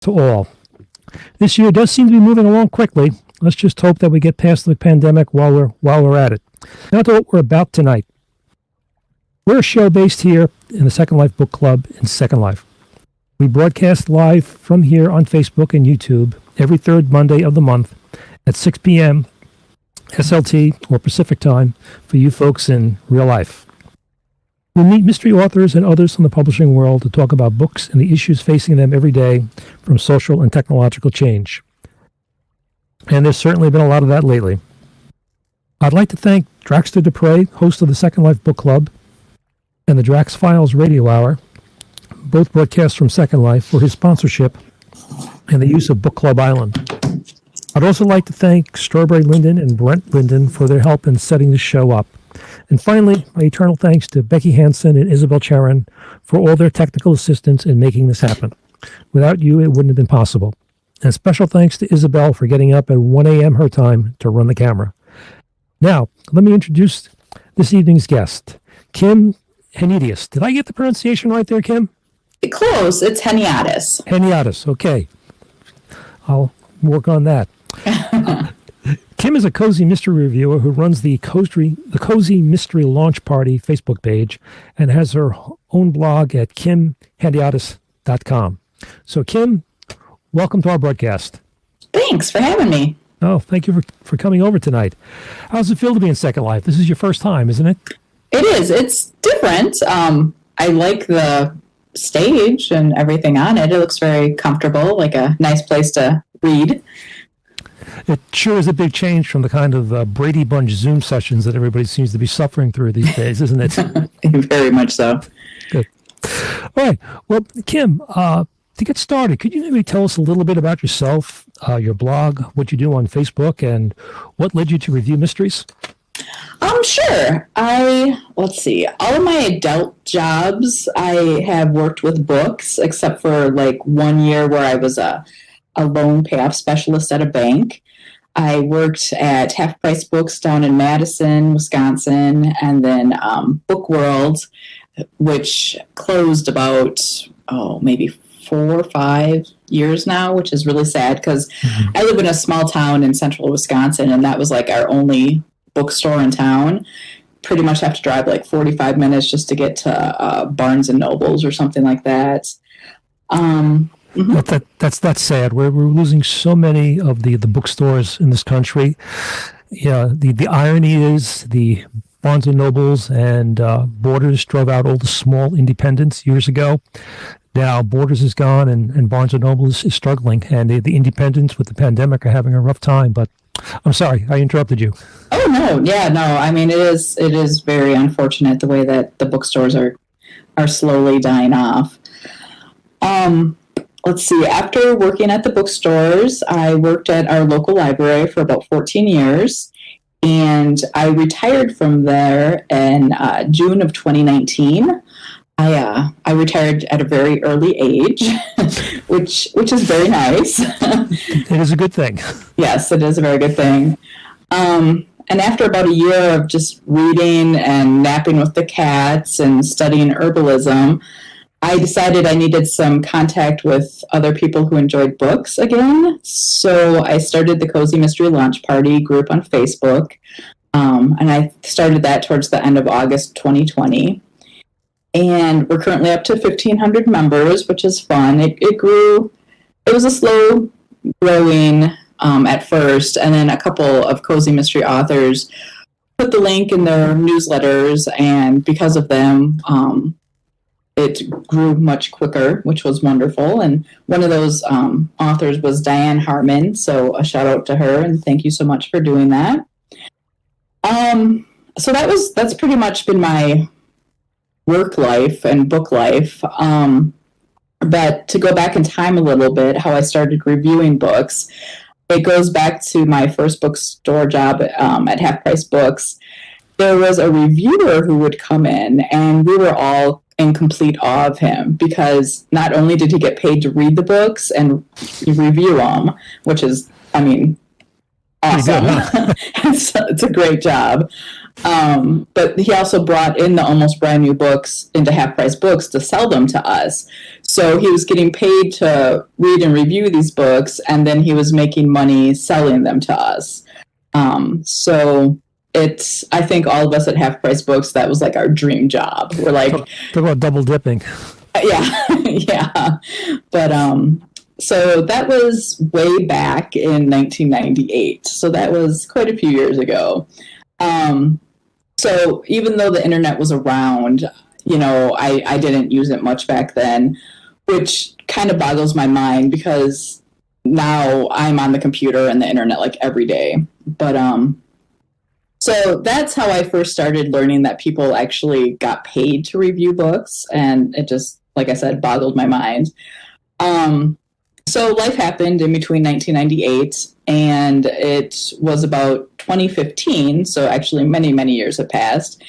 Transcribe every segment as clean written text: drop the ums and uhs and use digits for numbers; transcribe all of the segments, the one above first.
to all. This year does seem to be moving along quickly. Let's just hope that we get past the pandemic while we're at it. Now to what we're about tonight. We're a show based here in the Second Life Book Club in Second Life. We broadcast live from here on Facebook and YouTube every third Monday of the month at 6 p.m. SLT or Pacific time for you folks in real life. We meet mystery authors and others from the publishing world to talk about books and the issues facing them every day, from social and technological change. And there's certainly been a lot of that lately. I'd like to thank Draxter Dupre, host of the Second Life Book Club, and the Drax Files Radio Hour, both broadcasts from Second Life, for his sponsorship and the use of Book Club Island. I'd also like to thank Strawberry Linden and Brent Linden for their help in setting the show up. And finally, my eternal thanks to Becky Hansen and Isabel Charon for all their technical assistance in making this happen. Without you, it wouldn't have been possible. And special thanks to Isabel for getting up at 1 a.m. her time to run the camera. Now, let me introduce this evening's guest, Kim Heniadis. Did I get the pronunciation right there, Kim? Close. It's Heniadis. Heniadis, okay. I'll work on that. Kim is a cozy mystery reviewer who runs the Cozy Mystery Launch Party Facebook page and has her own blog at kimheniadis.com. So, Kim, welcome to our broadcast. Thanks for having me. Oh, thank you for coming over tonight. How does it feel to be in Second Life? This is your first time, isn't it? It is. It's different. I like the stage and everything on it. It looks very comfortable, like a nice place to read. It sure is a big change from the kind of Brady Bunch Zoom sessions that everybody seems to be suffering through these days, isn't it? Very much so. Good. All right. Well, Kim, to get started, could you maybe tell us a little bit about yourself, your blog, what you do on Facebook, and what led you to review mysteries? Sure. Let's see. All of my adult jobs, I have worked with books, except for like 1 year where I was a loan payoff specialist at a bank. I worked at Half Price Books down in Madison, Wisconsin, and then Book World, which closed about, maybe 4 or 5 years now, which is really sad because I live in a small town in central Wisconsin, and that was like our only bookstore in town. Pretty much have to drive like 45 minutes just to get to Barnes and Nobles or something like that. Well, that's sad. We're losing so many of the bookstores in this country. Yeah, the irony is the Barnes and Nobles and Borders drove out all the small independents years ago. Now Borders is gone and Barnes and Noble is struggling, and the independents with the pandemic are having a rough time. But I'm sorry, I interrupted you. Oh no, yeah, no. I mean, it is very unfortunate the way that the bookstores are slowly dying off. Let's see. After working at the bookstores, I worked at our local library for about 14 years, and I retired from there in June of 2019. I retired at a very early age, which is very nice. It is a good thing. Yes, it is a very good thing. And after about a year of just reading and napping with the cats and studying herbalism, I decided I needed some contact with other people who enjoyed books again. So I started the Cozy Mystery Launch Party group on Facebook. And I started that towards the end of August 2020. And we're currently up to 1,500 members, which is fun. It grew. It was a slow growing at first, and then a couple of Cozy Mystery authors put the link in their newsletters, and because of them, it grew much quicker, which was wonderful. And one of those authors was Diane Harmon, so a shout out to her, and thank you so much for doing that. So that's pretty much been my work life and book life. But to go back in time a little bit, how I started reviewing books, it goes back to my first bookstore job at Half Price Books. There was a reviewer who would come in, and we were all in complete awe of him because not only did he get paid to read the books and review them, which is, I mean, awesome. It's a great job. But he also brought in the almost brand new books into Half Price Books to sell them to us. So he was getting paid to read and review these books, and then he was making money selling them to us. So I think all of us at Half Price Books, that was like our dream job. We're like, Talk about double dipping. yeah, yeah. But so that was way back in 1998. So that was quite a few years ago. So even though the internet was around, I didn't use it much back then, which kind of boggles my mind because now I'm on the computer and the internet like every day. But so that's how I first started learning that people actually got paid to review books, and it just, like I said, boggled my mind. So life happened in between 1998 and it was about 2015, so actually many, many years have passed,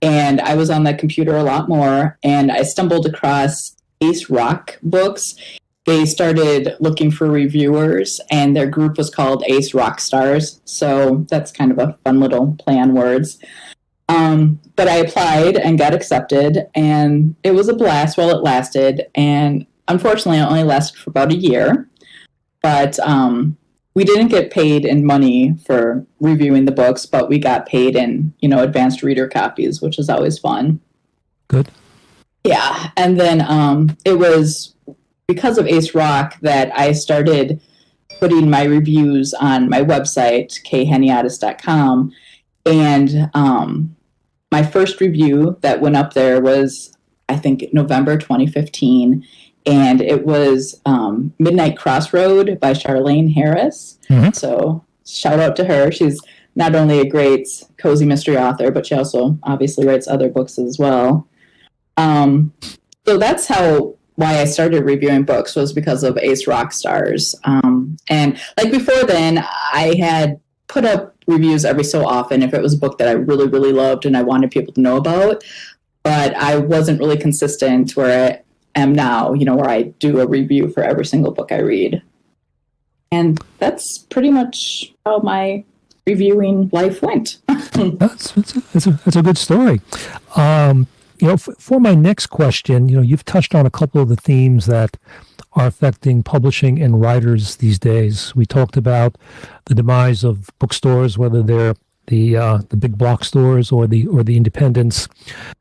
and I was on the computer a lot more, and I stumbled across Ace Rock Books. They started looking for reviewers, and their group was called Ace Rock Stars, so that's kind of a fun little play on words. But I applied and got accepted, and it was a blast while it lasted, and unfortunately, it only lasted for about a year, but we didn't get paid in money for reviewing the books, but we got paid in, advanced reader copies, which is always fun. Good. Yeah, and then it was because of Ace Rock that I started putting my reviews on my website, kheniadis.com, and my first review that went up there was, I think, November 2015, and it was Midnight Crossroad by Charlene Harris. Mm-hmm. So shout out to her. She's not only a great cozy mystery author, but she also obviously writes other books as well. So that's why I started reviewing books, was because of Ace Rock Stars. And like before then, I had put up reviews every so often if it was a book that I really, really loved and I wanted people to know about. But I wasn't really consistent where I am now, where I do a review for every single book I read. And that's pretty much how my reviewing life went. That's a good story. For my next question, you've touched on a couple of the themes that are affecting publishing and writers these days. We talked about the demise of bookstores, whether they're the big block stores or the independents,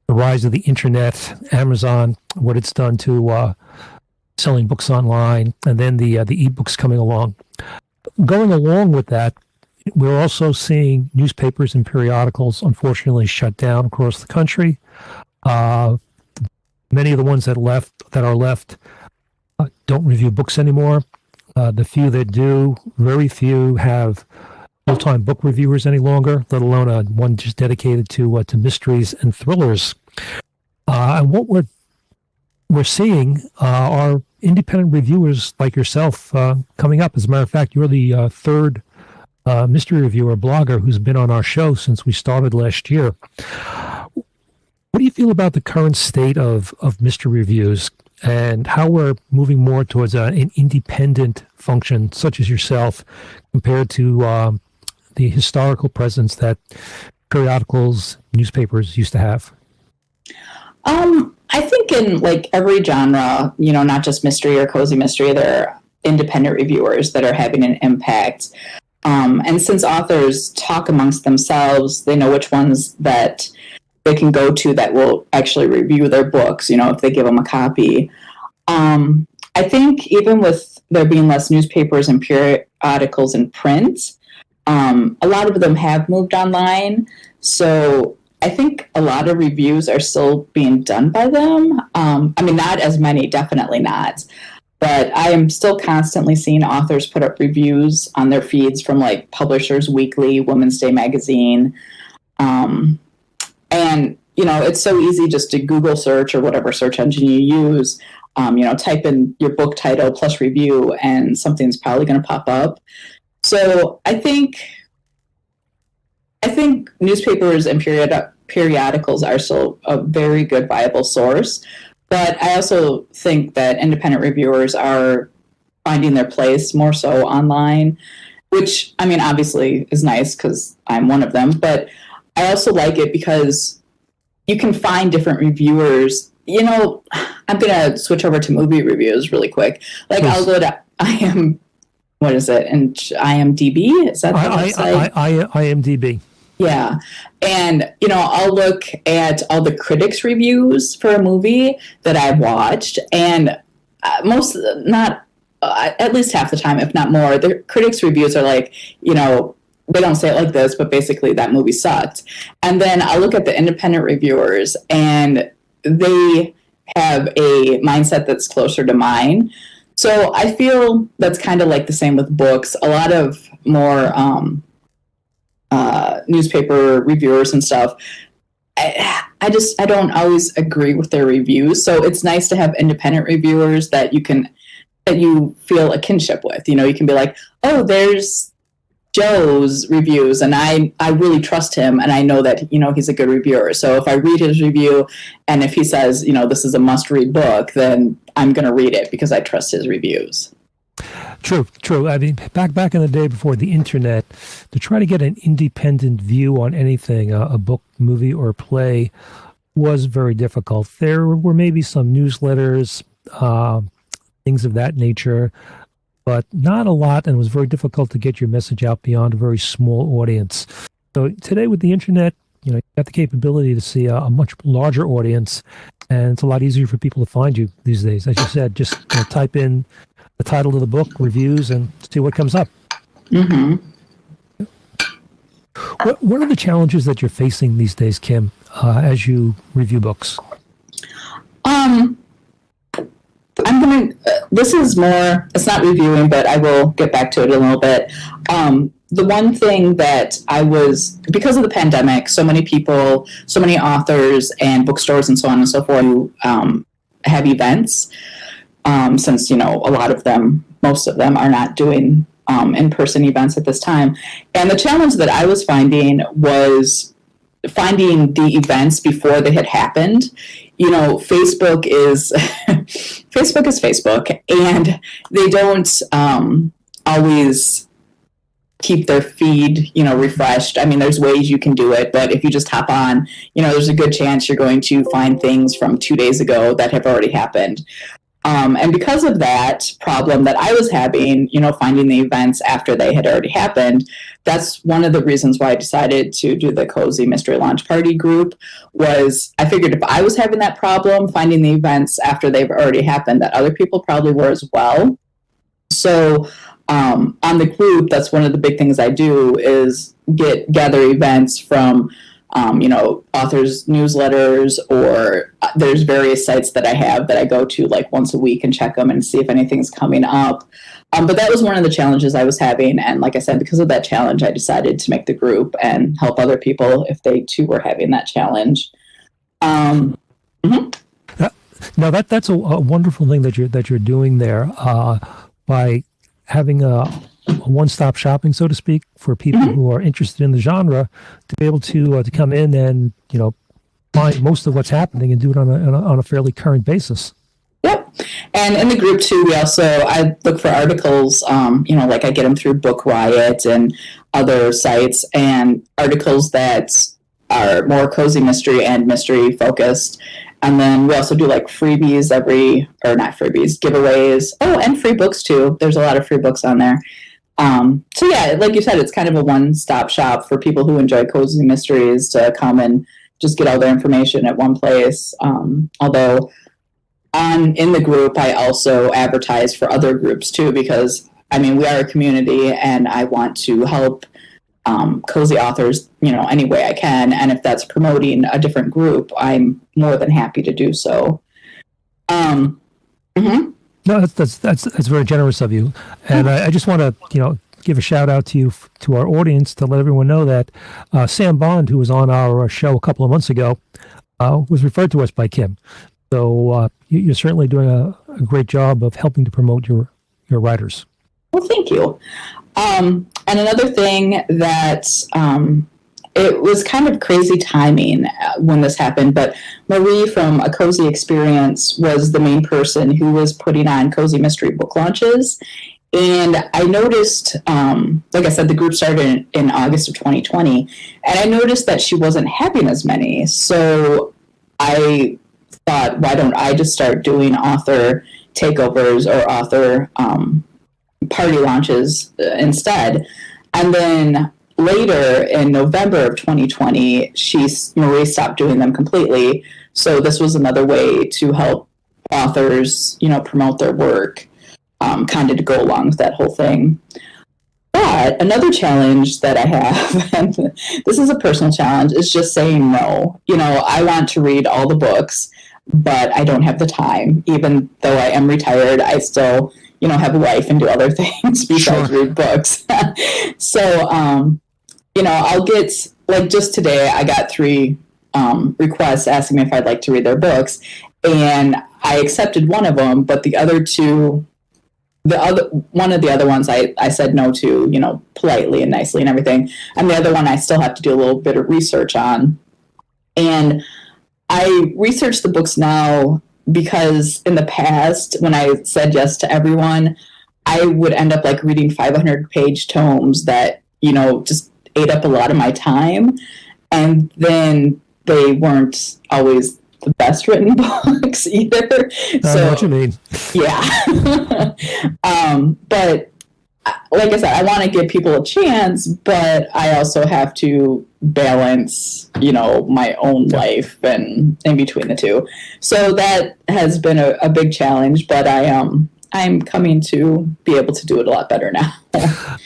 the rise of the internet, Amazon, what it's done to selling books online, and then the ebooks coming along. Going along with that, we're also seeing newspapers and periodicals unfortunately shut down across the country. Many of the ones that are left don't review books anymore. The few that do, very few have full-time book reviewers any longer, let alone one just dedicated to mysteries and thrillers. And what we're seeing are independent reviewers like yourself coming up. As a matter of fact, you're the third mystery reviewer blogger who's been on our show since we started last year. What do you feel about the current state of mystery reviews and how we're moving more towards an independent function such as yourself compared to the historical presence that periodicals, newspapers used to have? I think in like every genre, not just mystery or cozy mystery, there are independent reviewers that are having an impact. And since authors talk amongst themselves, they know which ones that they can go to that will actually review their books, if they give them a copy. I think even with there being less newspapers and periodicals in print, a lot of them have moved online. So I think a lot of reviews are still being done by them. Not as many, definitely not. But I am still constantly seeing authors put up reviews on their feeds from like Publishers Weekly, Women's Day Magazine. And, it's so easy just to Google search or whatever search engine you use, type in your book title plus review and something's probably going to pop up. So I think newspapers and periodicals are still a very good viable source. But I also think that independent reviewers are finding their place more so online, which, obviously is nice because I'm one of them. But I also like it because you can find different reviewers I'm gonna switch over to movie reviews really quick. Like, Please. I'll go to what is it? And IMDb? Is that the website? IMDb. Yeah. And, I'll look at all the critics' reviews for a movie that I've watched. And at least half the time, if not more, the critics' reviews are like, they don't say it like this, but basically that movie sucked. And then I'll look at the independent reviewers, and they have a mindset that's closer to mine. So I feel that's kind of like the same with books. A lot of more newspaper reviewers and stuff, I don't always agree with their reviews. So it's nice to have independent reviewers that you feel a kinship with. You can be like, oh, there's Joe's reviews, and I really trust him, and I know that he's a good reviewer. So if I read his review, and if he says this is a must-read book, then I'm going to read it because I trust his reviews. True. I mean, back in the day before the internet, to try to get an independent view on anything, a book, movie, or play, was very difficult. There were maybe some newsletters, things of that nature, but not a lot, and it was very difficult to get your message out beyond a very small audience. So today with the internet, you have the capability to see a much larger audience, and it's a lot easier for people to find you these days. As you said, just type in the title of the book, reviews, and see what comes up. Mm-hmm. What are the challenges that you're facing these days, Kim, as you review books? This is more, it's not reviewing, but I will get back to it a little bit. The one thing that because of the pandemic, so many people, so many authors and bookstores and so on and so forth, have events, since, most of them are not doing in-person events at this time. And the challenge that I was finding was finding the events before they had happened. Facebook is Facebook, and they don't always keep their feed, refreshed. I mean, there's ways you can do it, but if you just hop on, there's a good chance you're going to find things from 2 days ago that have already happened. And because of that problem that I was having, finding the events after they had already happened, that's one of the reasons why I decided to do the Cozy Mystery Launch Party group. Was I figured if I was having that problem finding the events after they've already happened, that other people probably were as well. So on the group, that's one of the big things I do is gather events from authors' newsletters, or there's various sites that I have that I go to like once a week and check them and see if anything's coming up. But that was one of the challenges I was having. And like I said, because of that challenge, I decided to make the group and help other people if they too were having that challenge. Mm-hmm. Now that's a wonderful thing that you're doing there, by having a one-stop shopping, so to speak, for people mm-hmm. who are interested in the genre, to be able to come in and find most of what's happening and do it on a fairly current basis. Yep. And in the group too, I look for articles, like I get them through Book Riot and other sites, and articles that are more cozy mystery and mystery focused. And then we also do like freebies giveaways. Oh, and free books too. There's a lot of free books on there. So yeah, like you said, it's kind of a one-stop shop for people who enjoy cozy mysteries to come and just get all their information at one place. Although in the group, I also advertise for other groups too, because we are a community and I want to help cozy authors, any way I can. And if that's promoting a different group, I'm more than happy to do so. Mm-hmm. No, that's very generous of you. And I just want to, give a shout out to you, to our audience, to let everyone know that Sam Bond, who was on our show a couple of months ago, was referred to us by Kim. So you're certainly doing a great job of helping to promote your writers. Well, thank you. And another thing that it was kind of crazy timing when this happened, but Marie from A Cozy Experience was the main person who was putting on cozy mystery book launches. And I noticed, like I said, the group started in August of 2020, and I noticed that she wasn't having as many. So I thought, why don't I just start doing author takeovers or author party launches instead? And then later in November of 2020, Marie stopped doing them completely. So this was another way to help authors, promote their work, kind of to go along with that whole thing. But another challenge that I have, and this is a personal challenge, is just saying no. I want to read all the books, but I don't have the time. Even though I am retired, I still, have a life and do other things besides read books. So, I'll get, like just today, I got 3 requests asking me if I'd like to read their books, and I accepted one of them, but the other 2, one of the other ones I said no to, politely and nicely and everything. And the other one I still have to do a little bit of research on. And I research the books now because in the past, when I said yes to everyone, I would end up like reading 500-page tomes that, just ate up a lot of my time. And then they weren't always the best written books either. I know what you mean. Yeah. But like I said, I want to give people a chance, but I also have to balance, my own life and in between the two. So that has been a big challenge, but I'm coming to be able to do it a lot better now.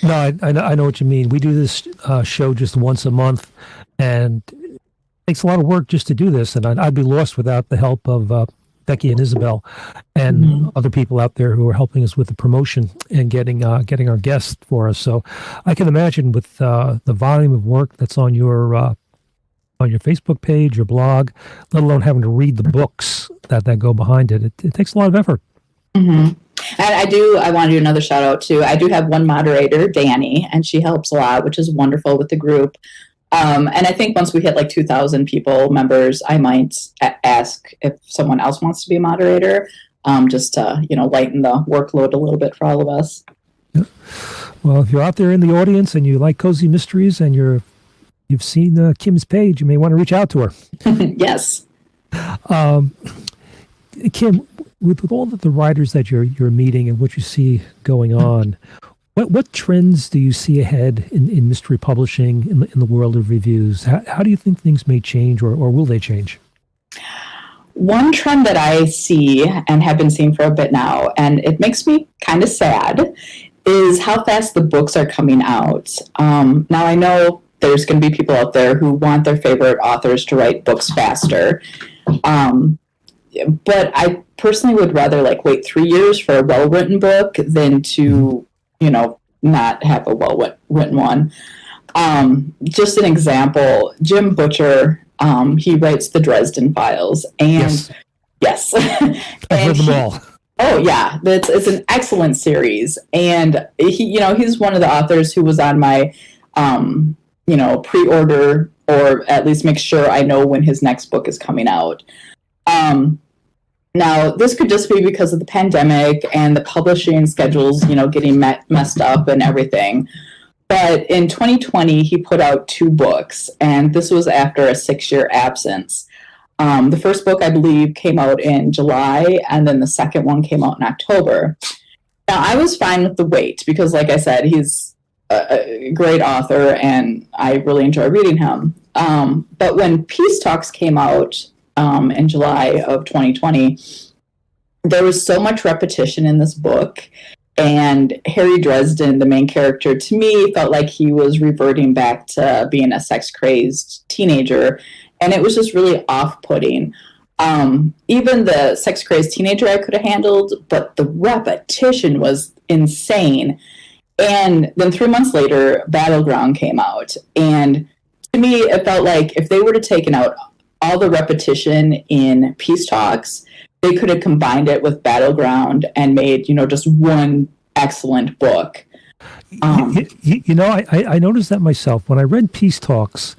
No, I know what you mean. We do this show just once a month, and it takes a lot of work just to do this, and I'd be lost without the help of Becky and Isabel and other people out there who are helping us with the promotion and getting our guests for us. So I can imagine with the volume of work that's on your Facebook page, your blog, let alone having to read the books that go behind it. It takes a lot of effort. Mm-hmm. And I want to do another shout out too. I do have one moderator, Danny, and she helps a lot, which is wonderful with the group. And I think once we hit like 2,000 members, I might ask if someone else wants to be a moderator, just to, lighten the workload a little bit for all of us. Yeah. Well, if you're out there in the audience and you like cozy mysteries and you've seen Kim's page, you may want to reach out to her. Yes. Kim, with all of the writers that you're meeting and what you see going on, what trends do you see ahead in mystery publishing in the world of reviews? How do you think things may change, or will they change? One trend that I see and have been seeing for a bit now, and it makes me kind of sad, is how fast the books are coming out. Now, I know there's going to be people out there who want their favorite authors to write books faster. But I personally would rather wait 3 years for a well-written book than to, not have a well-written one. Just an example, Jim Butcher, he writes the Dresden Files. And yes. I've read them all. Oh, yeah. It's an excellent series. And he's one of the authors who was on my, pre-order, or at least make sure I know when his next book is coming out. Now, this could just be because of the pandemic and the publishing schedules, getting messed up and everything. But in 2020, he put out 2 books, and this was after a 6-year absence. The first book, I believe, came out in July, and then the second one came out in October. Now, I was fine with the wait because, like I said, he's a great author, and I really enjoy reading him. But when Peace Talks came out, in July of 2020, there was so much repetition in this book, and Harry Dresden, the main character, to me felt like he was reverting back to being a sex-crazed teenager, and it was just really off-putting. Even the sex-crazed teenager I could have handled, but the repetition was insane. And then 3 months later, Battleground came out, and to me it felt like if they would have taken out all the repetition in Peace Talks, they could have combined it with Battleground and made, just one excellent book. I noticed that myself when I read Peace Talks,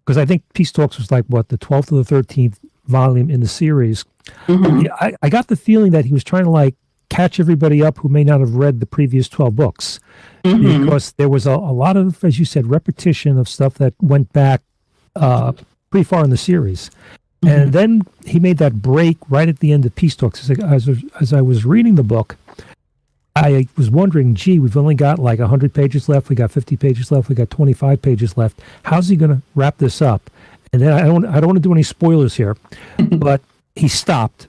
because I think Peace Talks was the 12th or the 13th volume in the series. Mm-hmm. I got the feeling that he was trying to catch everybody up who may not have read the previous 12 books, because there was a lot of, as you said, repetition of stuff that went back pretty far in the series. And then he made that break right at the end of Peace Talks. As I was reading the book, I was wondering, gee, we've only got like 100 pages left. We got 50 pages left. We got 25 pages left. How's he going to wrap this up? And then I don't want to do any spoilers here, but he stopped.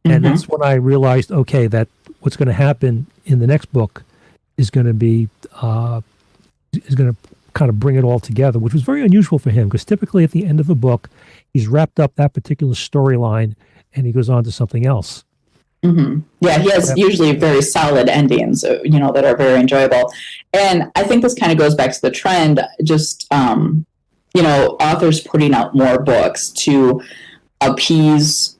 And that's when I realized, okay, that what's going to happen in the next book is going to be, is going to kind of bring it all together, which was very unusual for him, because typically at the end of a book, he's wrapped up that particular storyline and he goes on to something else. Yeah, he has usually very solid endings, that are very enjoyable. And I think this kind of goes back to the trend, just, authors putting out more books to appease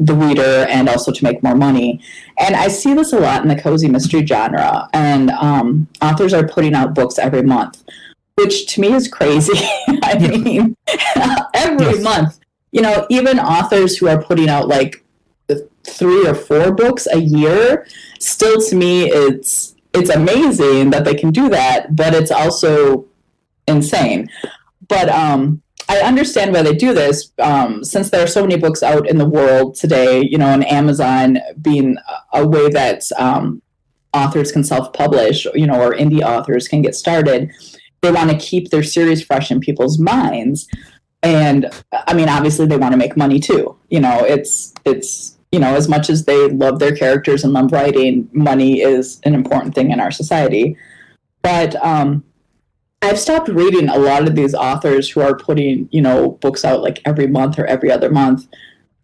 the reader and also to make more money. And I see this a lot in the cozy mystery genre. And authors are putting out books every month, which to me is crazy. I mean, every month, even authors who are putting out like 3 or 4 books a year, still to me, it's amazing that they can do that, but it's also insane. But I understand why they do this, since there are so many books out in the world today, and Amazon being a way that authors can self-publish, or indie authors can get started. They want to keep their series fresh in people's minds. And I mean, obviously they want to make money too. It's as much as they love their characters and love writing, money is an important thing in our society. But I've stopped reading a lot of these authors who are putting, books out like every month or every other month.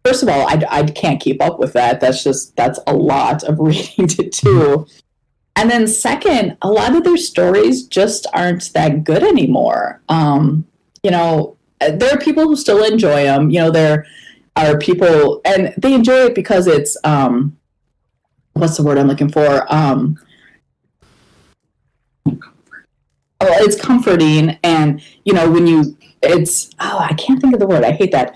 First of all, I can't keep up with that. That's a lot of reading to do. And then second, a lot of their stories just aren't that good anymore. There are people who still enjoy them. There are people, and they enjoy it because it's, what's the word I'm looking for? It's comforting, and I can't think of the word. I hate that.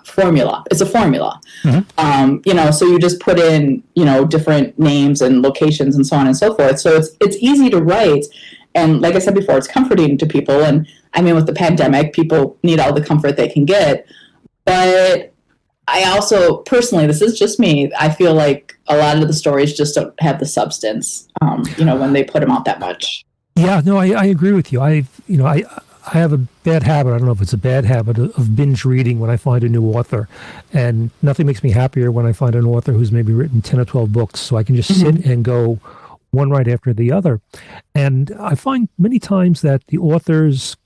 Formula. It's a formula. So you just put in, different names and locations and so on and so forth. So it's easy to write. And like I said before, it's comforting to people. And I mean, with the pandemic, people need all the comfort they can get. But I also, personally, this is just me, I feel like a lot of the stories just don't have the substance, when they put them out that much. Yeah, no, I agree with you. I have a bad habit. I don't know if it's a bad habit of binge reading when I find a new author. And nothing makes me happier when I find an author who's maybe written 10 or 12 books. So I can just sit and go one right after the other. And I find many times that the authors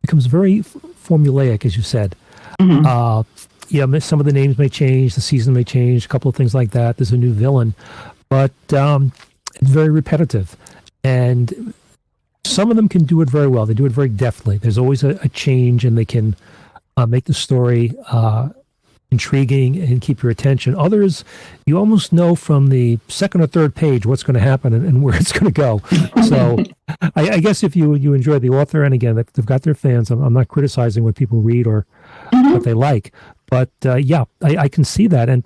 becomes very formulaic, as you said. Some of the names may change, the season may change, a couple of things like that. There's a new villain, but it's very repetitive. And some of them can do it very well. They do it very deftly. There's always a change, and they can make the story intriguing and keep your attention. Others, you almost know from the second or third page what's going to happen and where it's going to go. So I guess if you enjoy the author, and again, they've got their fans, I'm not criticizing what people read or what they like. But I can see that. And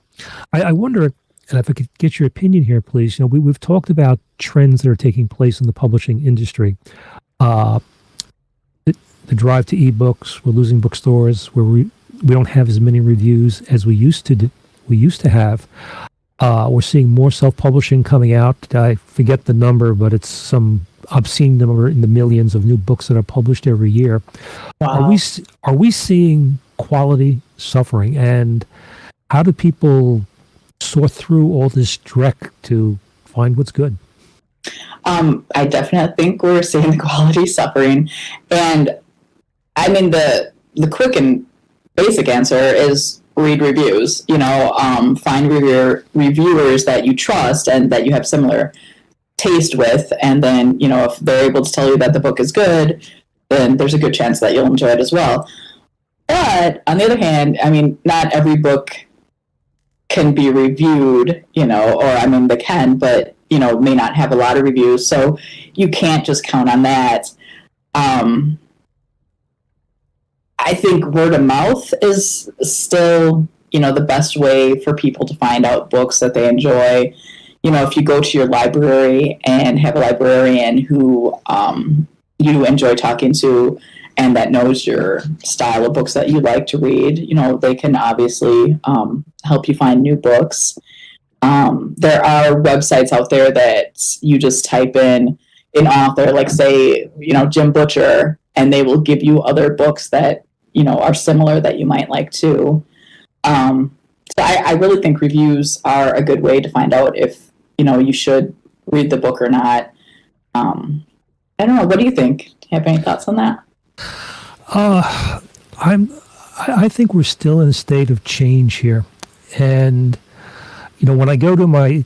I wonder, and if I could get your opinion here, please, we've talked about trends that are taking place in the publishing industry. The drive to ebooks, we're losing bookstores, where we don't have as many reviews as we used to have. We're seeing more self-publishing coming out. I forget the number, but it's some obscene number in the millions of new books that are published every year. Wow. Are we seeing quality suffering, and how do people sort through all this dreck to find what's good? I definitely think we're seeing the quality suffering, and I mean the quick and basic answer is read reviews. Find reviewers that you trust and that you have similar taste with, and then if they're able to tell you that the book is good, then there's a good chance that you'll enjoy it as well. But on the other hand, I mean, not every book can be reviewed, they can, but, may not have a lot of reviews. So you can't just count on that. I think word of mouth is still, the best way for people to find out books that they enjoy. If you go to your library and have a librarian who you enjoy talking to, and that knows your style of books that you like to read, they can obviously help you find new books. There are websites out there that you just type in an author, like say, Jim Butcher, and they will give you other books that, are similar that you might like too. So I really think reviews are a good way to find out if, you should read the book or not. I don't know. What do you think? Do you have any thoughts on that? I think we're still in a state of change here. And, when I go to my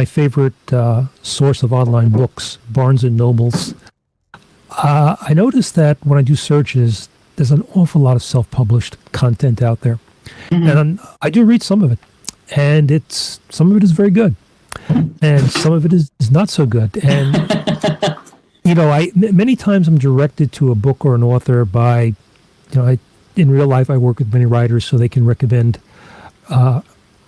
favorite source of online books, Barnes and Noble's, I notice that when I do searches, there's an awful lot of self-published content out there. Mm-hmm. And I do read some of it. And some of it is very good. And some of it is not so good. And, many times I'm directed to a book or an author by, in real life I work with many writers so they can recommend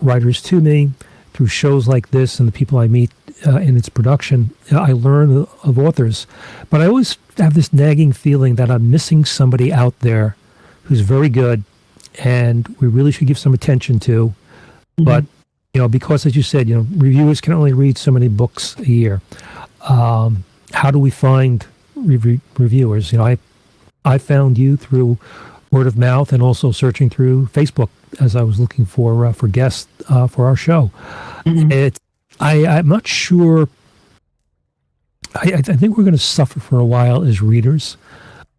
writers to me through shows like this and the people I meet in its production. I learn of authors. But I always have this nagging feeling that I'm missing somebody out there who's very good and we really should give some attention to. Mm-hmm. But, because as you said, reviewers can only read so many books a year. How do we find reviewers? I found you through word of mouth and also searching through Facebook as I was looking for guests for our show. Mm-hmm. I'm not sure. I think we're going to suffer for a while as readers.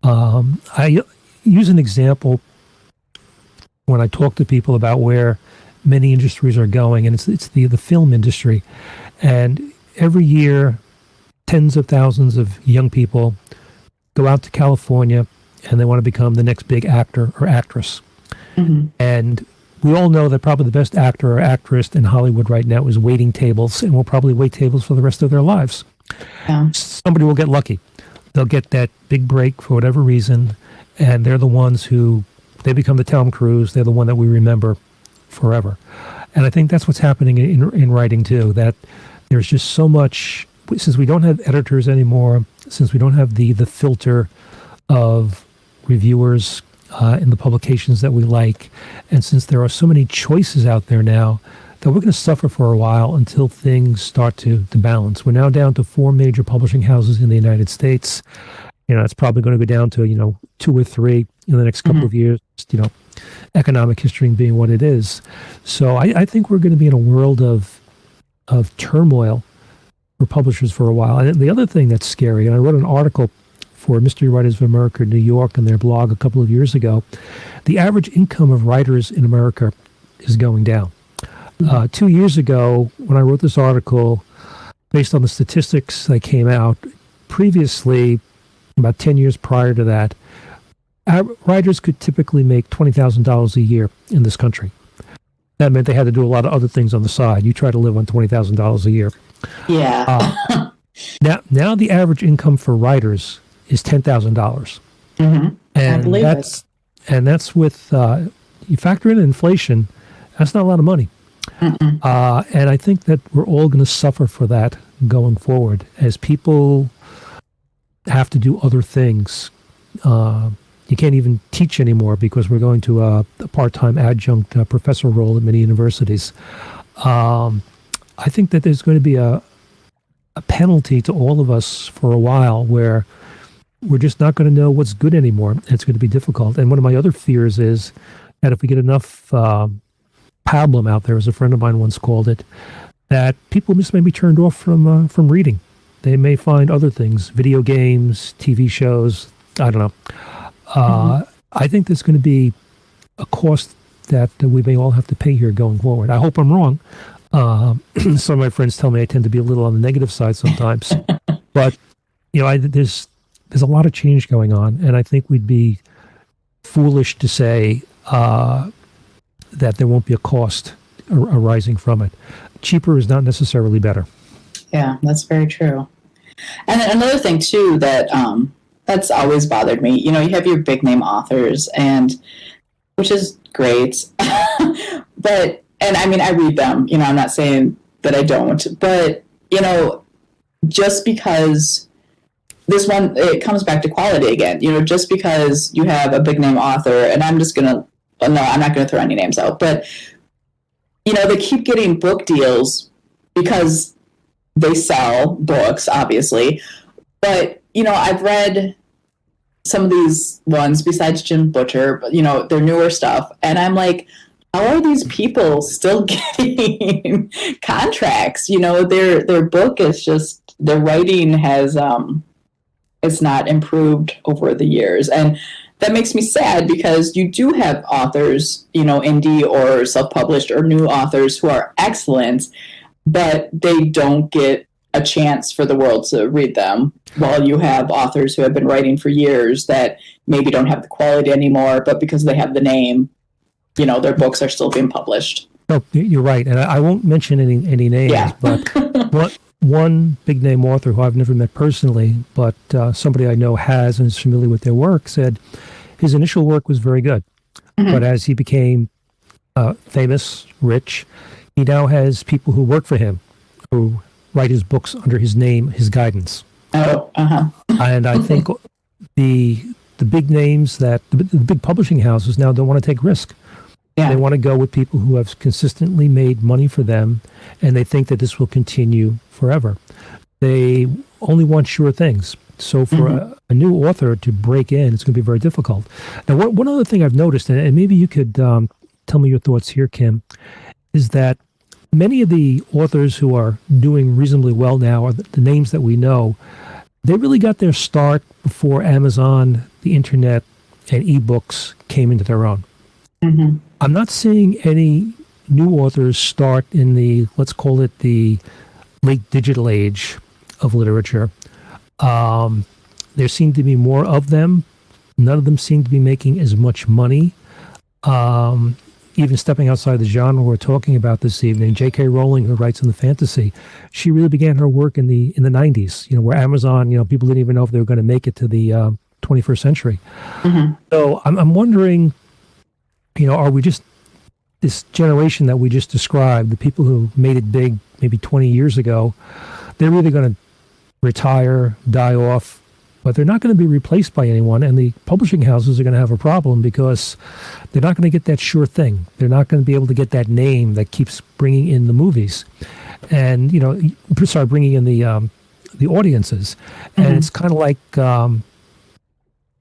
I use an example when I talk to people about where many industries are going, and it's the film industry. And every year, tens of thousands of young people go out to California and they want to become the next big actor or actress. Mm-hmm. And we all know that probably the best actor or actress in Hollywood right now is waiting tables and will probably wait tables for the rest of their lives. Yeah. Somebody will get lucky. They'll get that big break for whatever reason, and they're the ones who, they become the Tom Cruise. They're the one that we remember forever. And I think that's what's happening in writing too, that there's just so much, since we don't have editors anymore, since we don't have the filter of reviewers in the publications that we like, and since there are so many choices out there now, that we're going to suffer for a while until things start to balance. We're now down to 4 major publishing houses in the United States. It's probably going to go down to, 2 or 3 in the next couple of years, economic history being what it is. So I think we're going to be in a world of turmoil for publishers for a while. And the other thing that's scary, and I wrote an article for Mystery Writers of America New York in their blog a couple of years ago, the average income of writers in America is going down. 2 years ago, when I wrote this article, based on the statistics that came out, previously, about 10 years prior to that, writers could typically make $20,000 a year in this country. That meant they had to do a lot of other things on the side. You try to live on $20,000 a year. Yeah. Now the average income for writers is $10,000. Mm-hmm. And I believe it. And that's with, you factor in inflation, that's not a lot of money. And I think that we're all going to suffer for that going forward as people have to do other things. You can't even teach anymore because we're going to a part-time adjunct professor role at many universities. I think that there's going to be a penalty to all of us for a while where we're just not going to know what's good anymore. It's going to be difficult. And one of my other fears is that if we get enough pablum out there, as a friend of mine once called it, that people just may be turned off from reading. They may find other things, video games, TV shows, I don't know. I think there's going to be a cost that we may all have to pay here going forward. I hope I'm wrong. Some of my friends tell me I tend to be a little on the negative side sometimes. But, there's a lot of change going on, and I think we'd be foolish to say that there won't be a cost arising from it. Cheaper is not necessarily better. Yeah, that's very true. And another thing, too, that that's always bothered me, you have your big name authors, which is great. But, and I mean, I read them, I'm not saying that I don't, but, just because this one, it comes back to quality again. Just because you have a big name author, and I'm not going to throw any names out, but they keep getting book deals because they sell books, obviously. But I've read some of these ones besides Jim Butcher, but their newer stuff, and I'm like, how are these people still getting contracts? Their book is just, their writing has it's not improved over the years, and that makes me sad because you do have authors, indie or self-published or new authors who are excellent, but they don't get a chance for the world to read them, while you have authors who have been writing for years that maybe don't have the quality anymore, but because they have the name, their books are still being published. No, you're right. And I won't mention any names, but one big name author who I've never met personally, but somebody I know has and is familiar with their work, said his initial work was very good. Mm-hmm. But as he became famous, rich, he now has people who work for him who write his books under his name, his guidance. Oh, uh-huh. And I think the big names, that the big publishing houses now don't want to take risk. Yeah. They want to go with people who have consistently made money for them, and they think that this will continue forever. They only want sure things. So for a new author to break in, it's going to be very difficult. Now, one other thing I've noticed, and maybe you could tell me your thoughts here, Kim, is that many of the authors who are doing reasonably well now, are the names that we know, they really got their start before Amazon, the internet, and ebooks came into their own. Mm-hmm. I'm not seeing any new authors start in the, let's call it the late digital age of literature. There seem to be more of them. None of them seem to be making as much money. Even stepping outside the genre we're talking about this evening, J.K. Rowling, who writes in the fantasy, she really began her work in the 90s, where Amazon, people didn't even know if they were going to make it to the 21st century. Mm-hmm. So I'm wondering, are we just, this generation that we just described, the people who made it big maybe 20 years ago, they're either going to retire, die off, but they're not going to be replaced by anyone, and the publishing houses are going to have a problem because they're not going to get that sure thing. They're not going to be able to get that name that keeps bringing in the movies, and bringing in the audiences. Mm-hmm. And it's kind of like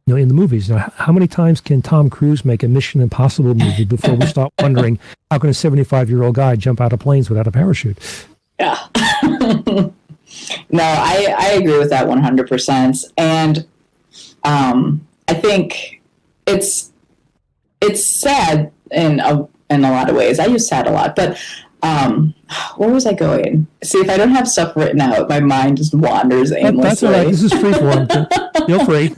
in the movies. How many times can Tom Cruise make a Mission Impossible movie before we start wondering how can a 75-year-old guy jump out of planes without a parachute? Yeah. No, I agree with that 100%. And I think it's sad in a lot of ways. I use sad a lot, but where was I going? See, if I don't have stuff written out, my mind just wanders aimlessly. That's all right. This is free form. Feel free.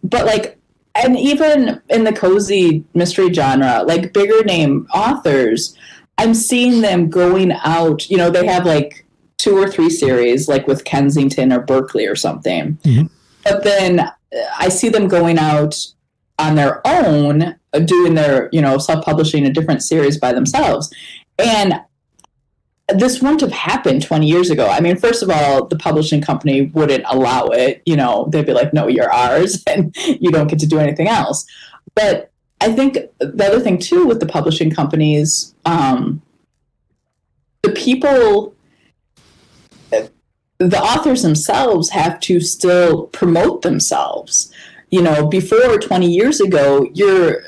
But and even in the cozy mystery genre, bigger name authors, I'm seeing them going out. They have 2 or 3 series, with Kensington or Berkeley or something. Mm-hmm. But then I see them going out on their own, doing their, self-publishing a different series by themselves. And this wouldn't have happened 20 years ago. I mean, first of all, the publishing company wouldn't allow it. They'd be like, no, you're ours, and you don't get to do anything else. But I think the other thing, too, with the publishing companies, the people... the authors themselves have to still promote themselves. Before 20 years ago, your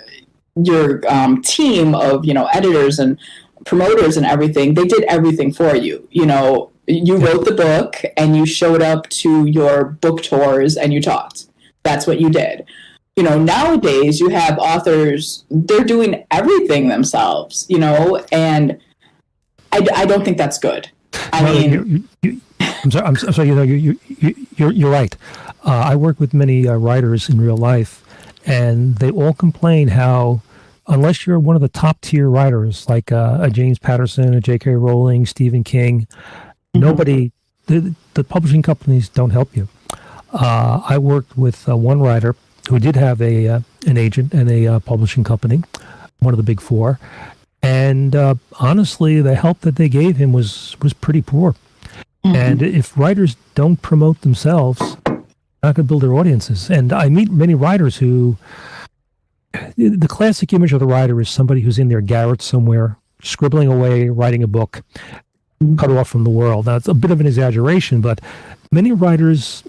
team of, editors and promoters and everything, they did everything for you. You wrote the book and you showed up to your book tours and you talked. That's what you did. Nowadays you have authors, they're doing everything themselves, and I don't think that's good. I'm sorry. You're right. I work with many writers in real life, and they all complain how, unless you're one of the top tier writers like a James Patterson, a J.K. Rowling, Stephen King, nobody, the publishing companies don't help you. I worked with one writer who did have an agent and a publishing company, one of the big 4. And honestly, the help that they gave him was pretty poor. Mm-hmm. And if writers don't promote themselves, not going to build their audiences. And I meet many writers who, the classic image of the writer is somebody who's in their garret somewhere, scribbling away, writing a book, cut off from the world. Now, it's a bit of an exaggeration, but many writers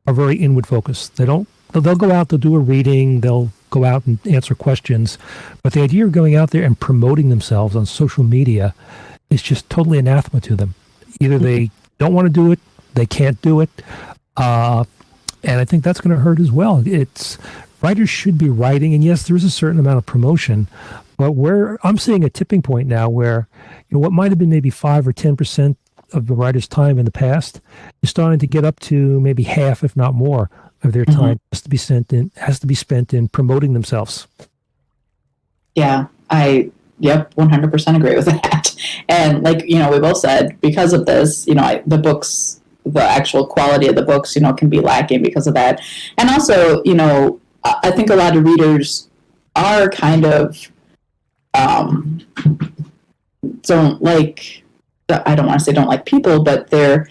are very inward focused. They'll go out, they'll do a reading, they'll go out and answer questions. But the idea of going out there and promoting themselves on social media is just totally anathema to them. Either they don't want to do it, they can't do it. And I think that's going to hurt as well. Writers should be writing, and yes, there is a certain amount of promotion, but I'm seeing a tipping point now where what might have been maybe 5 or 10% of the writer's time in the past is starting to get up to maybe half, if not more, of their time has to be spent in promoting themselves. Yeah, 100% agree with that. And like, we both said, because of this, the books, the actual quality of the books, can be lacking because of that. And also, I think a lot of readers are kind of, don't like, I don't want to say don't like people, but they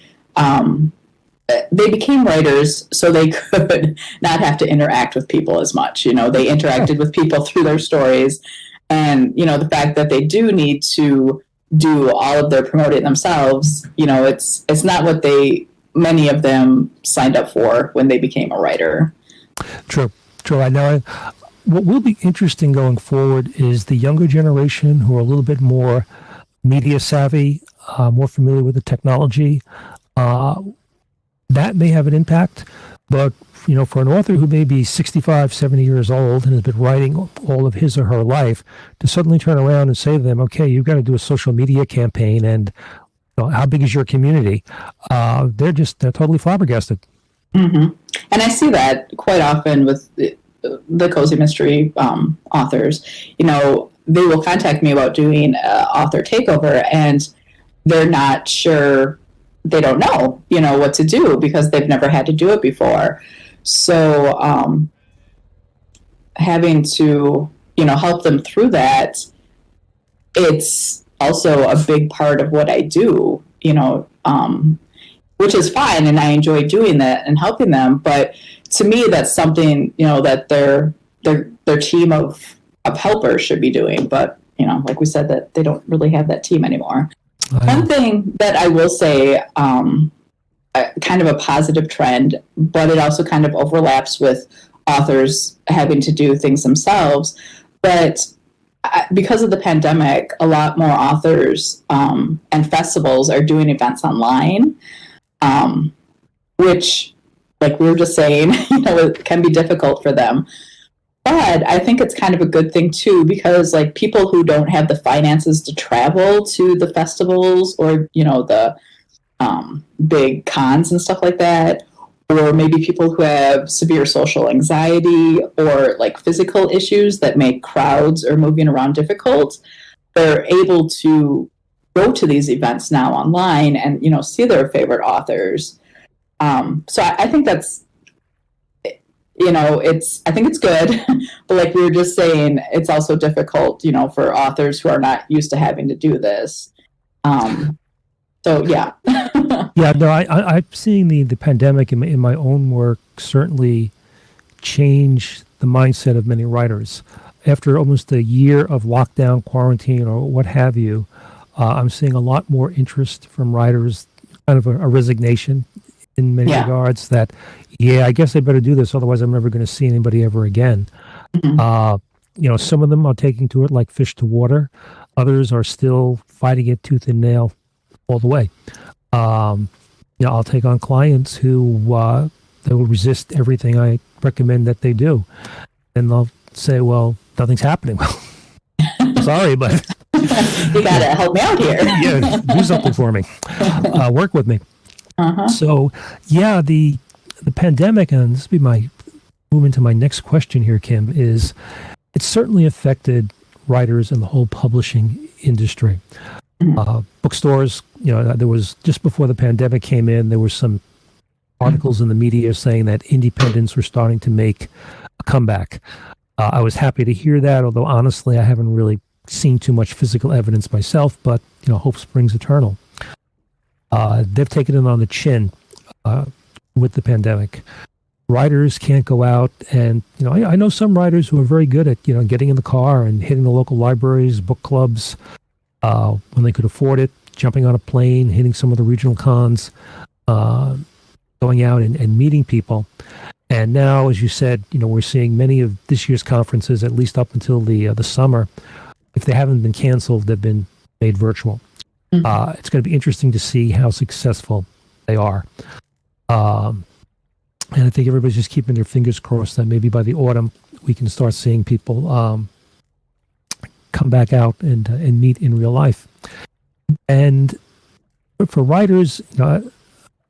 became writers so they could not have to interact with people as much. They interacted with people through their stories. And, the fact that they do need to do all of their promoting themselves, it's not what many of them signed up for when they became a writer. True. I know. What will be interesting going forward is the younger generation who are a little bit more media savvy, more familiar with the technology. That may have an impact, but for an author who may be 65, 70 years old and has been writing all of his or her life, to suddenly turn around and say to them, okay, you've got to do a social media campaign, and how big is your community? They're totally flabbergasted. Mm-hmm. And I see that quite often with the cozy mystery authors. They will contact me about doing an author takeover, and they're not sure. They don't know, what to do because they've never had to do it before. So having to, help them through that, it's also a big part of what I do, which is fine. And I enjoy doing that and helping them. But to me, that's something, that their team of helpers should be doing. But, like we said, that they don't really have that team anymore. One thing that I will say, kind of a positive trend, but it also kind of overlaps with authors having to do things themselves. But because of the pandemic, a lot more authors and festivals are doing events online, which, like we were just saying, it can be difficult for them. But I think it's kind of a good thing, too, because like people who don't have the finances to travel to the festivals or, the big cons and stuff like that, or maybe people who have severe social anxiety or like physical issues that make crowds or moving around difficult, they're able to go to these events now online and, see their favorite authors. So I think that's, I think it's good, but like we were just saying, it's also difficult, for authors who are not used to having to do this. So, yeah. Yeah, no, I'm seeing the pandemic in my own work certainly change the mindset of many writers. After almost a year of lockdown, quarantine, or what have you, I'm seeing a lot more interest from writers, kind of a resignation in many regards that, I guess I better do this, otherwise I'm never going to see anybody ever again. Mm-hmm. Some of them are taking to it like fish to water. Others are still fighting it tooth and nail all the way. I'll take on clients who they will resist everything I recommend that they do. And they'll say, well, nothing's happening. Well, sorry, but... you got to help me out here. Yeah, do something for me. Work with me. Uh-huh. So, the pandemic, and this will be move into my next question here, Kim, is it's certainly affected writers and the whole publishing industry. Bookstores, there was, just before the pandemic came in, there were some articles in the media saying that independents were starting to make a comeback. I was happy to hear that, although honestly, I haven't really seen too much physical evidence myself, but, hope springs eternal. They've taken it on the chin with the pandemic. writers can't go out, and I know some writers who are very good at getting in the car and hitting the local libraries, book clubs, when they could afford it, jumping on a plane, hitting some of the regional cons, going out and meeting people. And now, as you said, we're seeing many of this year's conferences, at least up until the summer, if they haven't been canceled, they've been made virtual. Mm-hmm. It's going to be interesting to see how successful they are. And I think everybody's just keeping their fingers crossed that maybe by the autumn we can start seeing people come back out and meet in real life. And for writers,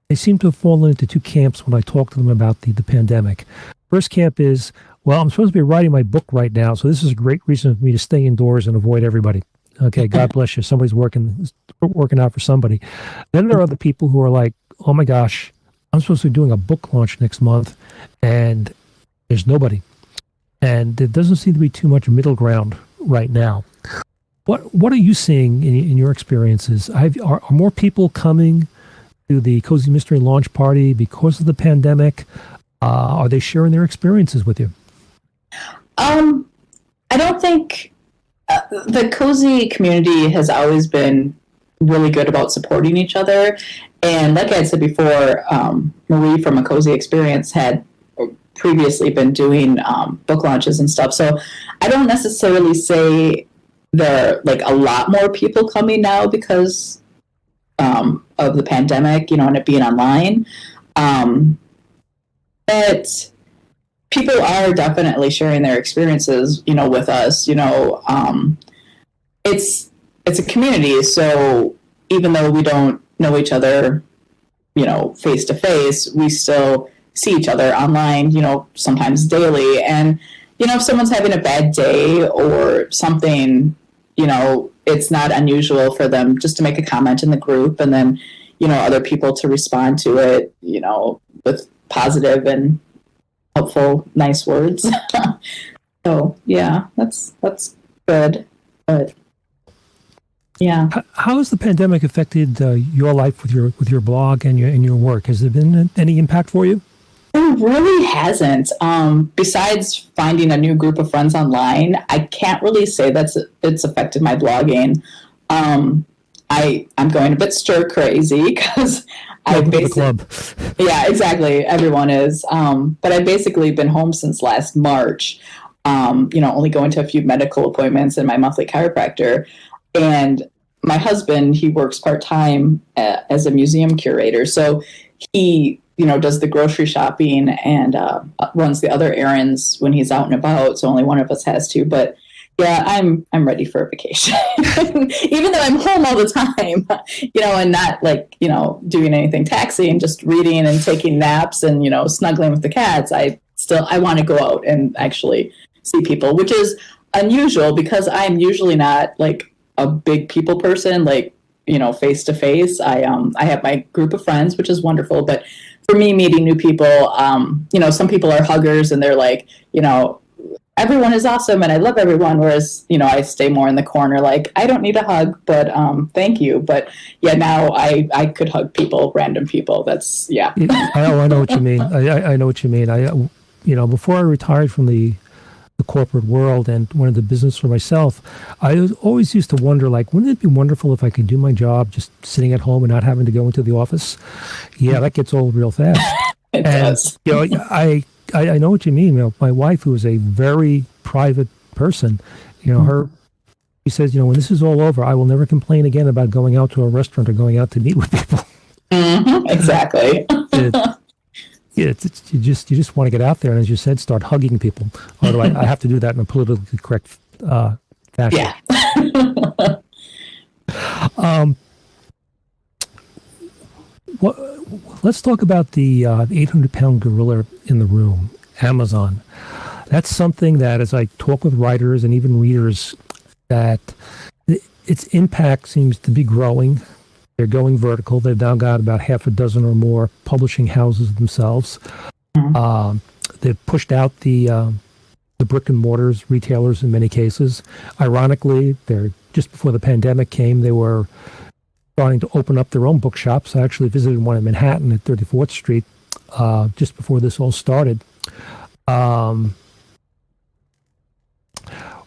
they seem to have fallen into two camps when I talk to them about the pandemic. First camp is, well, I'm supposed to be writing my book right now, so this is a great reason for me to stay indoors and avoid everybody. Okay, God bless you. Somebody's working out for somebody. Then there are other people who are like, oh my gosh, I'm supposed to be doing a book launch next month, and there's nobody. And there doesn't seem to be too much middle ground right now. What are you seeing in your experiences? Are more people coming to the Cozy Mystery launch party because of the pandemic? Are they sharing their experiences with you? I don't think the Cozy community has always been really good about supporting each other. And like I said before, Marie from A Cozy Experience had previously been doing book launches and stuff. So I don't necessarily say there are like a lot more people coming now because of the pandemic, and it being online. But people are definitely sharing their experiences, with us. It's a community, so even though we don't know each other, face to face, we still see each other online, sometimes daily. And, if someone's having a bad day or something, it's not unusual for them just to make a comment in the group and then, other people to respond to it, with positive and helpful, nice words. So yeah, that's good. But yeah. How has the pandemic affected your life with your blog and your work? Has there been any impact for you? It really hasn't. Besides finding a new group of friends online, I can't really say it's affected my blogging. I'm going a bit stir crazy because I basically, yeah, exactly. Everyone is. But I've basically been home since last March. Only going to a few medical appointments and my monthly chiropractor. And my husband, he works part-time as a museum curator. So he, does the grocery shopping and runs the other errands when he's out and about. So only one of us has to. But yeah, I'm ready for a vacation. Even though I'm home all the time, and not doing anything taxing, just reading and taking naps and, snuggling with the cats. I want to go out and actually see people, which is unusual because I'm usually not like a big people person, face to face. I have my group of friends, which is wonderful. But for me, meeting new people, some people are huggers and they're like, everyone is awesome and I love everyone. Whereas, I stay more in the corner, like I don't need a hug, but thank you. But yeah, now I could hug people, random people. That's, yeah. I know what you mean. I know what you mean. Before I retired from the corporate world and went into business for myself, I always used to wonder, wouldn't it be wonderful if I could do my job just sitting at home and not having to go into the office? Yeah, that gets old real fast. It does. I know what you mean. My wife, who is a very private person, she says, when this is all over, I will never complain again about going out to a restaurant or going out to meet with people. Mm-hmm, exactly. You just want to get out there and, as you said, start hugging people. Although I have to do that in a politically correct fashion. Yeah. Let's talk about the 800-pound gorilla in the room, Amazon. That's something that, as I talk with writers and even readers, that its impact seems to be growing. They're going vertical. They've now got about half a dozen or more publishing houses themselves. Mm-hmm. They've pushed out the brick and mortars retailers in many cases. Ironically, they're just before the pandemic came, they were starting to open up their own bookshops. I actually visited one in Manhattan at 34th Street just before this all started.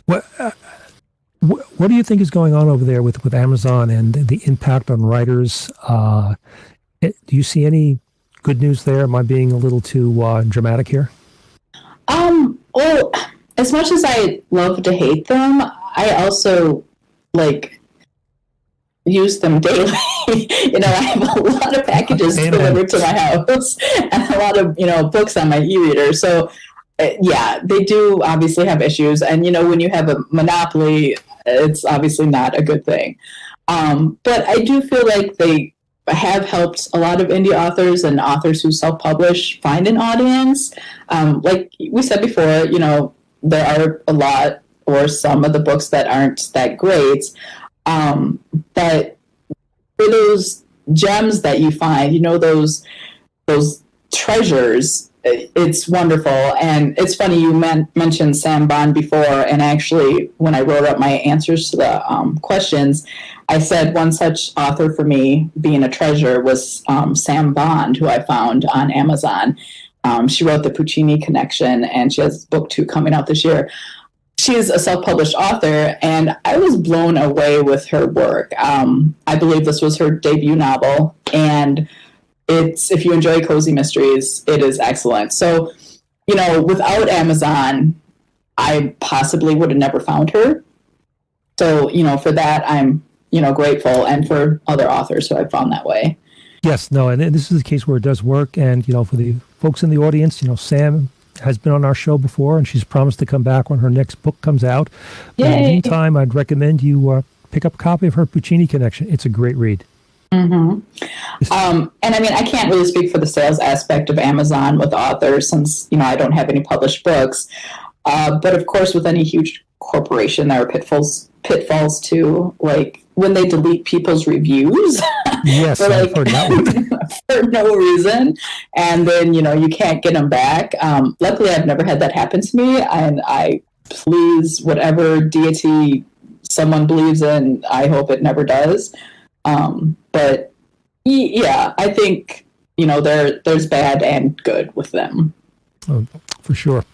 What do you think is going on over there with Amazon and the impact on writers? Do you see any good news there? Am I being a little too dramatic here? Well, as much as I love to hate them, I also use them daily. I have a lot of packages delivered to my house and a lot of books on my e-reader. So yeah, they do obviously have issues, and when you have a monopoly, it's obviously not a good thing. But I do feel like they have helped a lot of indie authors and authors who self-publish find an audience. Like we said before, there are a lot or some of the books that aren't that great. But for those gems that you find, those treasures, it's wonderful. And it's funny, you mentioned Sam Bond before, and actually when I wrote up my answers to the questions, I said one such author for me being a treasure was Sam Bond, who I found on Amazon. She wrote The Puccini Connection, and she has book 2 coming out this year. She's a self-published author, and I was blown away with her work. I believe this was her debut novel, and if you enjoy cozy mysteries, it is excellent. So, without Amazon, I possibly would have never found her. So, for that, I'm, grateful, and for other authors who I've found that way. Yes, no, and this is a case where it does work. And, for the folks in the audience, Sam has been on our show before, and she's promised to come back when her next book comes out. But in the meantime, I'd recommend you pick up a copy of her Puccini Connection. It's a great read. Mm-hmm. And I mean, I can't really speak for the sales aspect of Amazon with authors since, I don't have any published books. But of course, with any huge corporation, there are pitfalls too, like when they delete people's reviews. Yes, I've heard that one. For no reason. And then, you can't get them back. Luckily, I've never had that happen to me. And I please whatever deity someone believes in, I hope it never does. But yeah, I think, there's bad and good with them. Oh, for sure.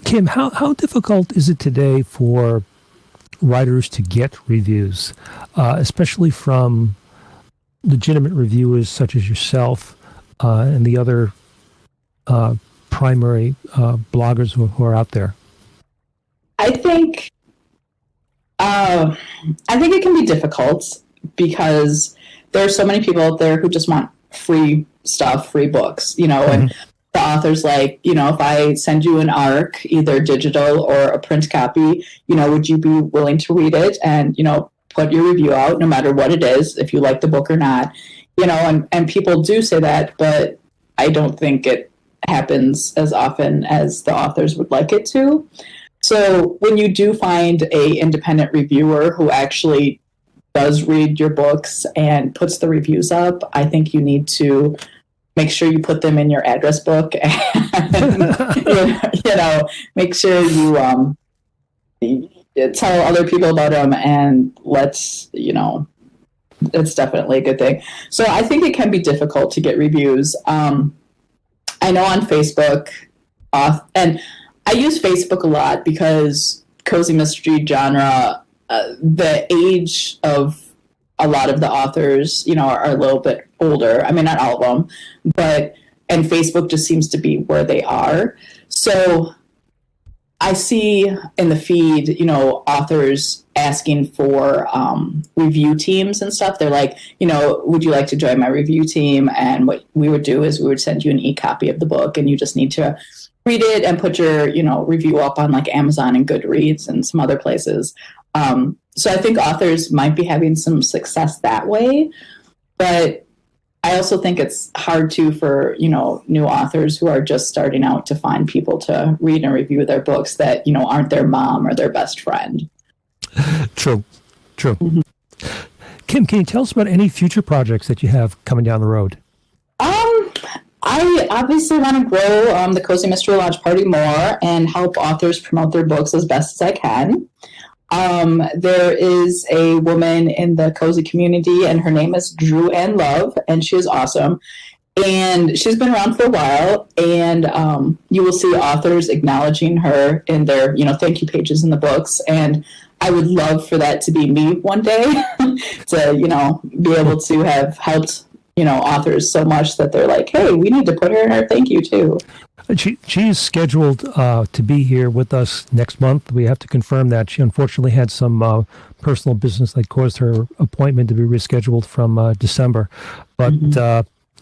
Kim, how difficult is it today for writers to get reviews, especially from legitimate reviewers such as yourself and the other primary bloggers who are out there? I think it can be difficult because there are so many people out there who just want free stuff, free books, and the author's like, if I send you an ARC, either digital or a print copy, would you be willing to read it and, put your review out no matter what it is, if you like the book or not, and people do say that, but I don't think it happens as often as the authors would like it to. So when you do find a independent reviewer who actually does read your books and puts the reviews up, I think you need to make sure you put them in your address book and, make sure you tell other people about them, and it's definitely a good thing. So I think it can be difficult to get reviews. I know on Facebook, and I use Facebook a lot because cozy mystery genre, the age of a lot of the authors, are a little bit older. I mean, not all of them, and Facebook just seems to be where they are. So I see in the feed, authors asking for review teams and stuff. They're like, would you like to join my review team? And what we would do is we would send you an e-copy of the book, and you just need to read it and put your, review up on like Amazon and Goodreads and some other places. So I think authors might be having some success that way, but I also think it's hard too for, new authors who are just starting out to find people to read and review their books that, aren't their mom or their best friend. True. Mm-hmm. Kim, can you tell us about any future projects that you have coming down the road? I obviously want to grow the Cozy Mystery Launch Party more and help authors promote their books as best as I can. There is a woman in the cozy community, and her name is Drew Ann Love, and she is awesome. And she's been around for a while, and you will see authors acknowledging her in their, thank you pages in the books. And I would love for that to be me one day to, be able to have helped, authors so much that they're like, hey, we need to put her in our thank you too. She is scheduled to be here with us next month. We have to confirm that. She unfortunately had some personal business that caused her appointment to be rescheduled from December. But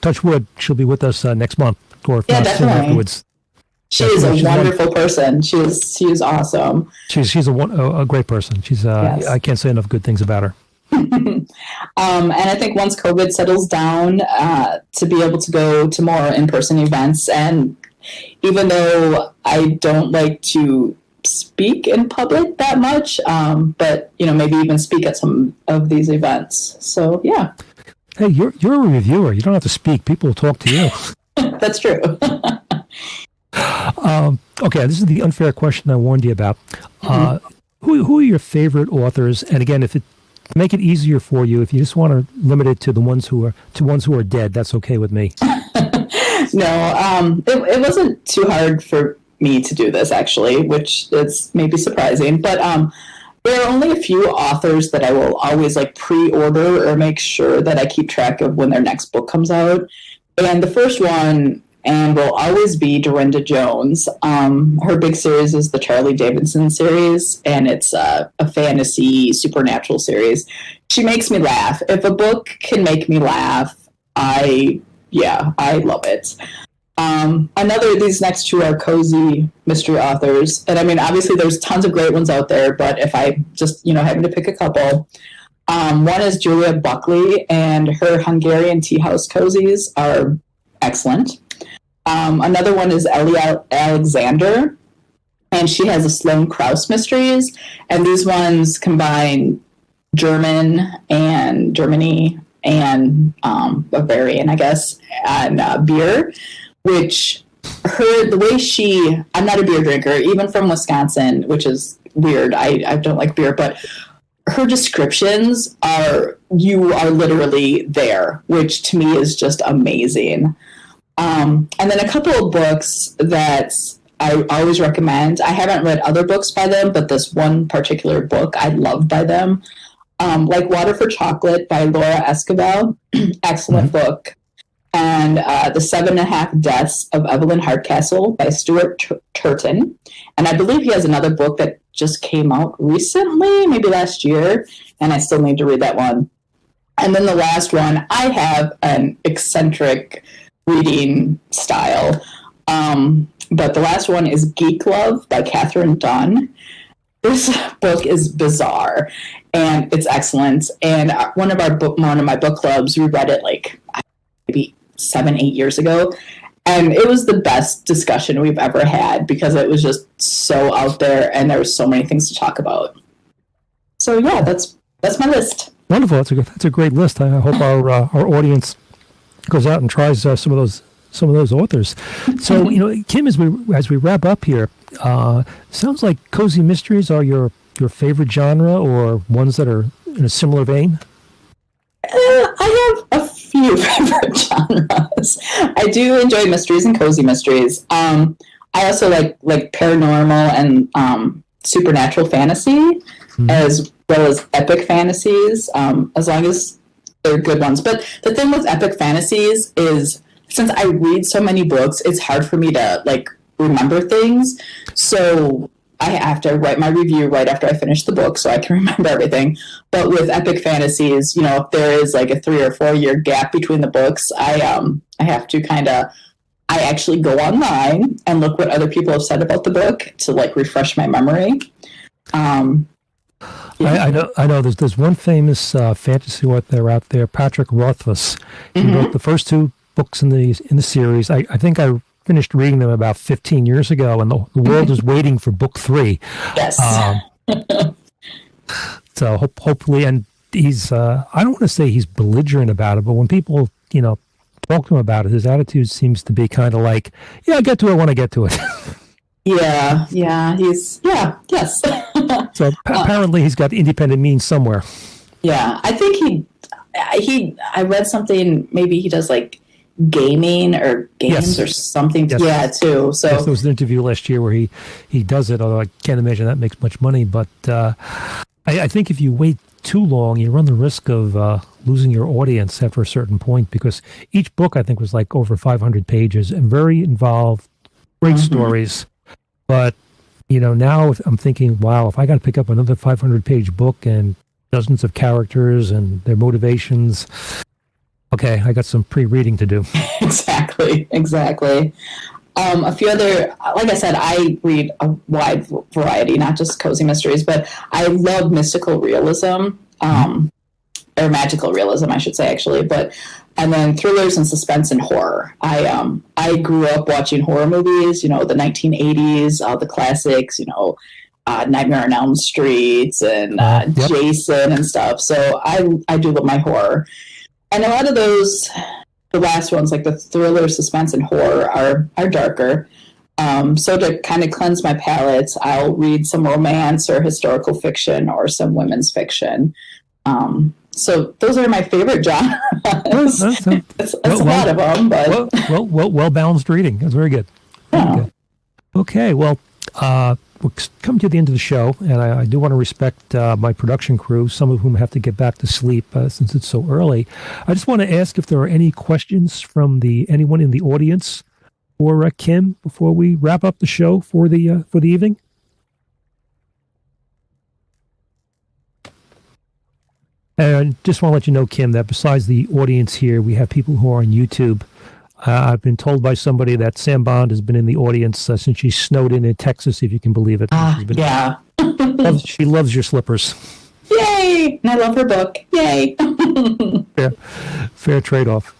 touch wood, she'll be with us next month, or if not soon afterwards. She is a wonderful person. She is awesome. She's a great person. She's yes. I can't say enough good things about her. And I think once COVID settles down, to be able to go to more in-person events, and even though I don't like to speak in public that much, but maybe even speak at some of these events. So yeah. Hey, you're a reviewer. You don't have to speak. People will talk to you. That's true. Okay, this is the unfair question I warned you about. Who are your favorite authors? And again, to make it easier for you, if you just want to limit it to the ones who are dead, that's okay with me. No, it wasn't too hard for me to do this, actually, which is maybe surprising. But there are only a few authors that I will always pre-order or make sure that I keep track of when their next book comes out. And the first one, and will always be, Dorinda Jones. Her big series is the Charlie Davidson series, and it's a fantasy supernatural series. She makes me laugh. If a book can make me laugh, I love it. These next two are cozy mystery authors. And I mean, obviously there's tons of great ones out there, but if I just, having to pick a couple, one is Julia Buckley, and her Hungarian tea house cozies are excellent. Another one is Ellie Alexander, and she has a Sloane Krause mysteries, and these ones combine Germany and Bavarian, I guess, and beer, which the way I'm not a beer drinker, even from Wisconsin, which is weird. I don't like beer, but her descriptions you are literally there, which to me is just amazing. And then a couple of books that I always recommend. I haven't read other books by them, but this one particular book I love by them. Like Water for Chocolate by Laura Esquivel. Excellent book. And The 7.5 Deaths of Evelyn Hardcastle by Stuart Turton. And I believe he has another book that just came out recently, maybe last year, and I still need to read that one. And then the last one, I have an eccentric reading style. But the last one is Geek Love by Katherine Dunn. This book is bizarre, and it's excellent. And one of my book clubs, we read it maybe 7-8 years ago, and it was the best discussion we've ever had because it was just so out there, and there were so many things to talk about. So yeah, that's my list. Wonderful. That's a great list. I hope our audience goes out and tries some of those authors. So Kim, as we wrap up here, sounds like cozy mysteries are your favorite genre, or ones that are in a similar vein. I have a few favorite genres. I do enjoy mysteries and cozy mysteries. I also like paranormal and supernatural fantasy, as well as epic fantasies, as long as they're good ones. But the thing with epic fantasies is, since I read so many books, it's hard for me to remember things. So I have to write my review right after I finish the book so I can remember everything. But with epic fantasies, if there is a 3 or 4 year gap between the books, I have to I actually go online and look what other people have said about the book to refresh my memory. I know. There's one famous fantasy author out there, Patrick Rothfuss. He wrote the first 2 books in the series. I think I finished reading them about 15 years ago, and the world is waiting for book 3. Yes. So hopefully, and he's I don't want to say he's belligerent about it, but when people talk to him about it, his attitude seems to be kind of like, I'll get to it when I get to it. Yes. So apparently he's got independent means somewhere. Yeah, I think I read something, maybe he does gaming or games Yes. or something. Yes. Yeah, too. So Yes, there was an interview last year where he does it, although I can't imagine that makes much money. But I think if you wait too long, you run the risk of losing your audience after a certain point, because each book, I think, was like over 500 pages and very involved, great stories. But, now I'm thinking, wow, if I got to pick up another 500-page book and dozens of characters and their motivations, okay, I got some pre-reading to do. exactly. A few other, like I said, I read a wide variety, not just cozy mysteries, but I love mystical realism, or magical realism, I should say, actually. And then thrillers and suspense and horror. I grew up watching horror movies, the 1980s, all the classics, Nightmare on Elm Street and Jason and stuff. So I do love my horror. And a lot of those, the last ones, like the thriller, suspense, and horror, are darker. So to kind of cleanse my palate, I'll read some romance or historical fiction or some women's fiction. So those are my favorite genres. That's a lot of them, but well balanced reading. That's very good. Yeah. Very good. Okay, well, we're coming to the end of the show, and I do want to respect my production crew, some of whom have to get back to sleep since it's so early. I just want to ask if there are any questions from anyone in the audience for Kim before we wrap up the show for the evening. And just want to let you know, Kim, that besides the audience here, we have people who are on YouTube. I've been told by somebody that Sam Bond has been in the audience since she snowed in Texas, if you can believe it. Yeah. She loves your slippers. Yay! And I love her book. Yay! Fair trade-off.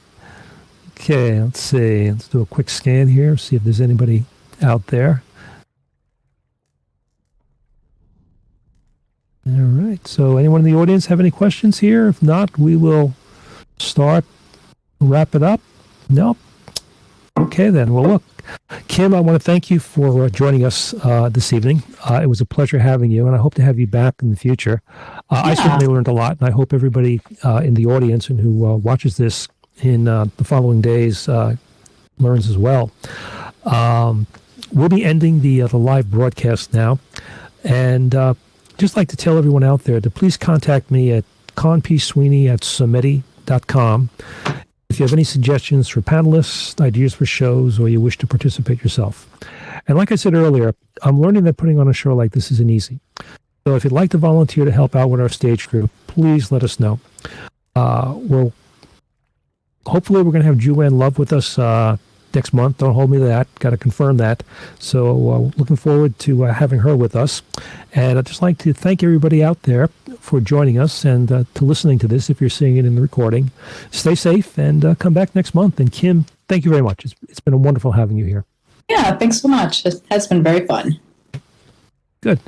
Okay, let's see. Let's do a quick scan here, see if there's anybody out there. All right. So anyone in the audience have any questions here? If not, we will wrap it up. Nope. Okay, then. Well, look, Kim, I want to thank you for joining us this evening. It was a pleasure having you, and I hope to have you back in the future. I certainly learned a lot, and I hope everybody in the audience and who watches this in the following days learns as well. We'll be ending the live broadcast now, and just like to tell everyone out there to please contact me at conpsweeney@someti.com. If you have any suggestions for panelists, ideas for shows, or you wish to participate yourself. And like I said earlier, I'm learning that putting on a show like this isn't easy. So if you'd like to volunteer to help out with our stage crew, please let us know. Hopefully we're going to have Juanne Love with us next month. Don't hold me to that. Got to confirm that. So looking forward to having her with us. And I'd just like to thank everybody out there for joining us and to listening to this if you're seeing it in the recording. Stay safe and come back next month. And Kim, thank you very much. It's been wonderful having you here. Yeah, thanks so much. It has been very fun. Good.